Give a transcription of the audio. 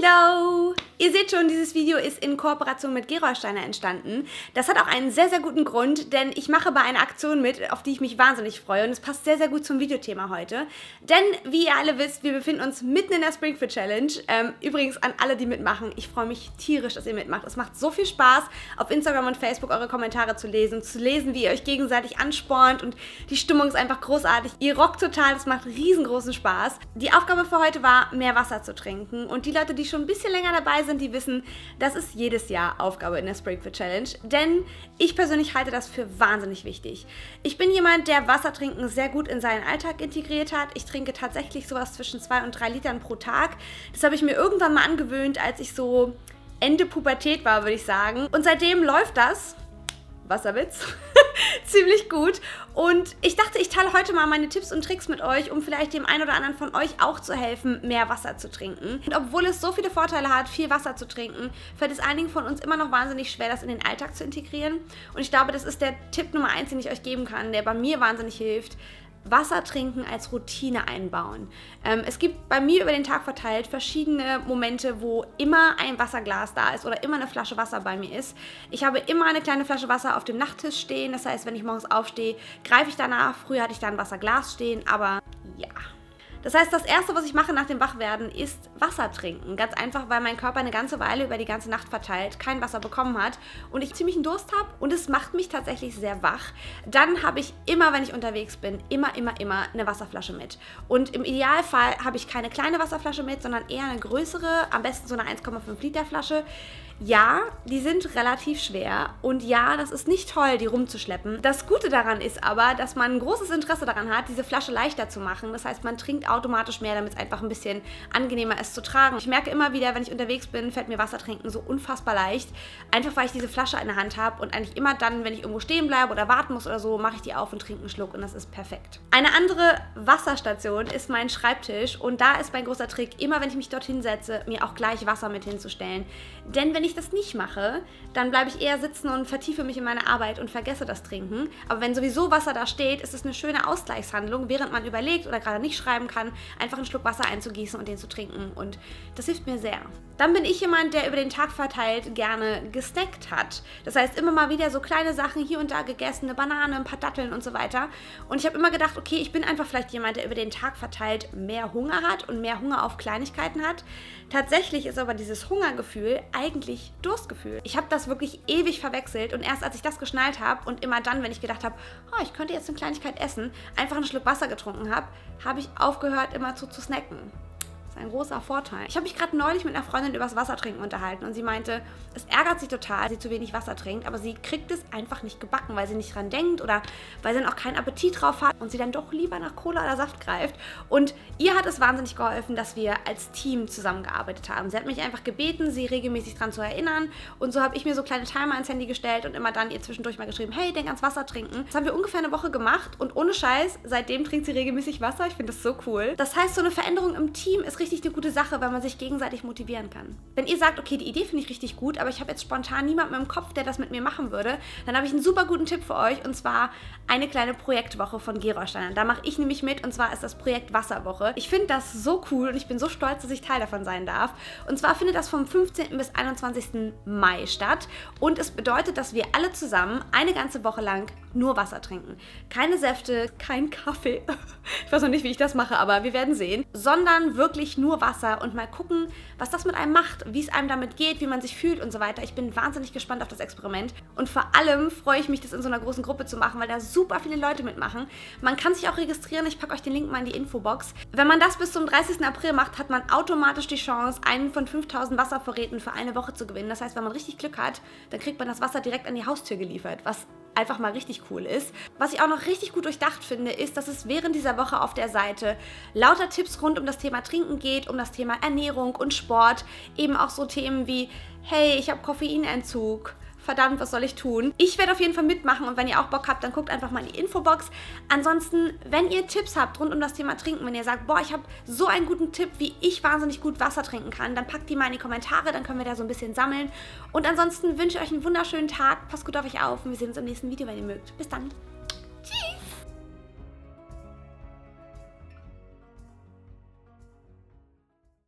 Hello! Ihr seht schon, dieses Video ist in Kooperation mit Gerolsteiner entstanden. Das hat auch einen sehr, sehr guten Grund, denn ich mache bei einer Aktion mit, auf die ich mich wahnsinnig freue und es passt sehr, sehr gut zum Videothema heute. Denn, wie ihr alle wisst, wir befinden uns mitten in der Springfit Challenge. Übrigens an alle, die mitmachen, ich freue mich tierisch, dass ihr mitmacht. Es macht so viel Spaß, auf Instagram und Facebook eure Kommentare zu lesen, wie ihr euch gegenseitig anspornt und die Stimmung ist einfach großartig. Ihr rockt total, das macht riesengroßen Spaß. Die Aufgabe für heute war, mehr Wasser zu trinken und die Leute, die schon ein bisschen länger dabei sind, die wissen, das ist jedes Jahr Aufgabe in der Springfit Challenge, denn ich persönlich halte das für wahnsinnig wichtig. Ich bin jemand, der Wassertrinken sehr gut in seinen Alltag integriert hat. Ich trinke tatsächlich sowas zwischen 2 und 3 Litern pro Tag. Das habe ich mir irgendwann mal angewöhnt, als ich so Ende Pubertät war, würde ich sagen. Und seitdem läuft das, Wasserwitz, ziemlich gut. Und ich dachte, ich teile heute mal meine Tipps und Tricks mit euch, um vielleicht dem einen oder anderen von euch auch zu helfen, mehr Wasser zu trinken. Und obwohl es so viele Vorteile hat, viel Wasser zu trinken, fällt es einigen von uns immer noch wahnsinnig schwer, das in den Alltag zu integrieren. Und ich glaube, das ist der Tipp Nummer 1, den ich euch geben kann, der bei mir wahnsinnig hilft. Wasser trinken als Routine einbauen. Es gibt bei mir über den Tag verteilt verschiedene Momente, wo immer ein Wasserglas da ist oder immer eine Flasche Wasser bei mir ist. Ich habe immer eine kleine Flasche Wasser auf dem Nachttisch stehen. Das heißt, wenn ich morgens aufstehe, greife ich danach. Früher hatte ich da ein Wasserglas stehen, aber ja. Das heißt, das Erste, was ich mache nach dem Wachwerden, ist Wasser trinken. Ganz einfach, weil mein Körper eine ganze Weile über die ganze Nacht verteilt kein Wasser bekommen hat und ich ziemlich einen Durst habe und es macht mich tatsächlich sehr wach. Dann habe ich immer, wenn ich unterwegs bin, immer eine Wasserflasche mit. Und im Idealfall habe ich keine kleine Wasserflasche mit, sondern eher eine größere, am besten so eine 1,5 Liter Flasche. Ja, die sind relativ schwer und ja, das ist nicht toll, die rumzuschleppen. Das Gute daran ist aber, dass man ein großes Interesse daran hat, diese Flasche leichter zu machen. Das heißt, man trinkt automatisch mehr, damit es einfach ein bisschen angenehmer ist zu tragen. Ich merke immer wieder, wenn ich unterwegs bin, fällt mir Wasser trinken so unfassbar leicht. Einfach, weil ich diese Flasche in der Hand habe und eigentlich immer dann, wenn ich irgendwo stehen bleibe oder warten muss oder so, mache ich die auf und trinke einen Schluck und das ist perfekt. Eine andere Wasserstation ist mein Schreibtisch und da ist mein großer Trick, immer wenn ich mich dorthin setze, mir auch gleich Wasser mit hinzustellen. Denn wenn ich das nicht mache, dann bleibe ich eher sitzen und vertiefe mich in meine Arbeit und vergesse das Trinken. Aber wenn sowieso Wasser da steht, ist es eine schöne Ausgleichshandlung, während man überlegt oder gerade nicht schreiben kann, einfach einen Schluck Wasser einzugießen und den zu trinken. Und das hilft mir sehr. Dann bin ich jemand, der über den Tag verteilt gerne gesnackt hat. Das heißt, immer mal wieder so kleine Sachen hier und da gegessen, eine Banane, ein paar Datteln und so weiter. Und ich habe immer gedacht, okay, ich bin einfach vielleicht jemand, der über den Tag verteilt mehr Hunger hat und mehr Hunger auf Kleinigkeiten hat. Tatsächlich ist aber dieses Hungergefühl eigentlich Durstgefühl. Ich habe das wirklich ewig verwechselt und erst als ich das geschnallt habe und immer dann, wenn ich gedacht habe, oh, ich könnte jetzt eine Kleinigkeit essen, einfach einen Schluck Wasser getrunken habe, habe ich aufgehört, immer zu snacken. Ein großer Vorteil. Ich habe mich gerade neulich mit einer Freundin über das Wassertrinken unterhalten und sie meinte, es ärgert sie total, dass sie zu wenig Wasser trinkt, aber sie kriegt es einfach nicht gebacken, weil sie nicht dran denkt oder weil sie dann auch keinen Appetit drauf hat und sie dann doch lieber nach Cola oder Saft greift. Und ihr hat es wahnsinnig geholfen, dass wir als Team zusammengearbeitet haben. Sie hat mich einfach gebeten, sie regelmäßig dran zu erinnern und so habe ich mir so kleine Timer ins Handy gestellt und immer dann ihr zwischendurch mal geschrieben, hey, denk ans Wasser trinken. Das haben wir ungefähr eine Woche gemacht und ohne Scheiß, seitdem trinkt sie regelmäßig Wasser. Ich finde das so cool. Das heißt, so eine Veränderung im Team ist richtig eine gute Sache, weil man sich gegenseitig motivieren kann. Wenn ihr sagt, okay, die Idee finde ich richtig gut, aber ich habe jetzt spontan niemanden im Kopf, der das mit mir machen würde, dann habe ich einen super guten Tipp für euch und zwar eine kleine Projektwoche von Gerolsteiner. Da mache ich nämlich mit und zwar ist das Projekt Wasserwoche. Ich finde das so cool und ich bin so stolz, dass ich Teil davon sein darf. Und zwar findet das vom 15. bis 21. Mai statt und es bedeutet, dass wir alle zusammen eine ganze Woche lang nur Wasser trinken. Keine Säfte, kein Kaffee. Ich weiß noch nicht, wie ich das mache, aber wir werden sehen. Sondern wirklich nur Wasser und mal gucken, was das mit einem macht, wie es einem damit geht, wie man sich fühlt und so weiter. Ich bin wahnsinnig gespannt auf das Experiment und vor allem freue ich mich, das in so einer großen Gruppe zu machen, weil da super viele Leute mitmachen. Man kann sich auch registrieren, ich packe euch den Link mal in die Infobox. Wenn man das bis zum 30. April macht, hat man automatisch die Chance, einen von 5000 Wasservorräten für eine Woche zu gewinnen. Das heißt, wenn man richtig Glück hat, dann kriegt man das Wasser direkt an die Haustür geliefert, was einfach mal richtig cool ist. Was ich auch noch richtig gut durchdacht finde, ist, dass es während dieser Woche auf der Seite lauter Tipps rund um das Thema Trinken geht, um das Thema Ernährung und Sport, eben auch so Themen wie, hey, ich habe Koffeinentzug, verdammt, was soll ich tun? Ich werde auf jeden Fall mitmachen und wenn ihr auch Bock habt, dann guckt einfach mal in die Infobox. Ansonsten, wenn ihr Tipps habt rund um das Thema Trinken, wenn ihr sagt, boah, ich habe so einen guten Tipp, wie ich wahnsinnig gut Wasser trinken kann, dann packt die mal in die Kommentare, dann können wir da so ein bisschen sammeln. Und ansonsten wünsche ich euch einen wunderschönen Tag, passt gut auf euch auf und wir sehen uns im nächsten Video, wenn ihr mögt. Bis dann!